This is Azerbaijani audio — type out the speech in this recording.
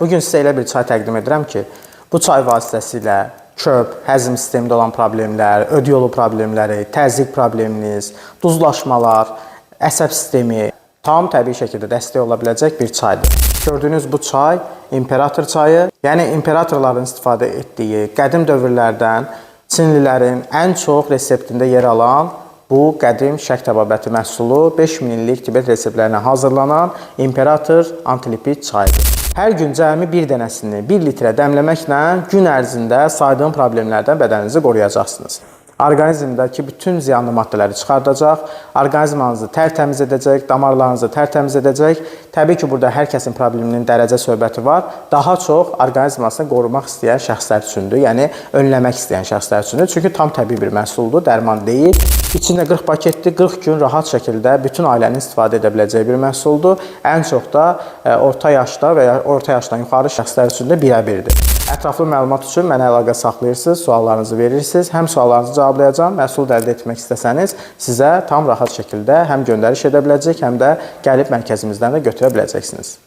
Bugün sizə elə bir çay təqdim edirəm ki, bu çay vasitəsilə köp, həzm sistemində olan problemlər, ödü yolu problemləri, təzyiq probleminiz, duzlaşmalar, əsəb sistemi tam təbii şəkildə dəstək ola biləcək bir çaydır. Gördüyünüz bu çay imperator çayı, yəni imperatorların istifadə etdiyi qədim dövrlərdən Çinlilərin ən çox reseptində yer alan bu qədim şərq təbabəti məhsulu 5000 illik Tibet reseptlərinə hazırlanan imperator antilipid çayıdır. Hər gün cəmi bir dənəsini 1 litrə dəmləməklə gün ərzində saydığım problemlərdən bədəninizi qoruyacaqsınız. Orqanizmdəki bütün ziyanlı maddələri çıxardacaq, orqanizmanızı tərtəmiz edəcək, damarlarınızı tərtəmiz edəcək. Təbii ki, burada hər kəsin probleminin dərəcə söhbəti var. Daha çox orqanizmasını qorumaq istəyən şəxslər üçündür, yəni önləmək istəyən şəxslər üçündür. Çünki tam təbii bir məhsuldur, dərman deyil. İçində 40 paketdir, 40 gün rahat şəkildə bütün ailənin istifadə edə biləcəyi bir məhsuldur. Ən çox da orta yaşda və ya orta yaşdan yuxarı şəxslər üçün də birəbirdir. Ətraflı məlumat üçün mənə əlaqə saxlayırsınız, suallarınızı verirsiniz. Həm suallarınızı cavablayacağam, məhsul da əldə etmək istəsəniz sizə tam rahat şəkildə həm göndəriş edə biləcək, həm də gəlib mərkəzimizdən də götürə biləcəksiniz.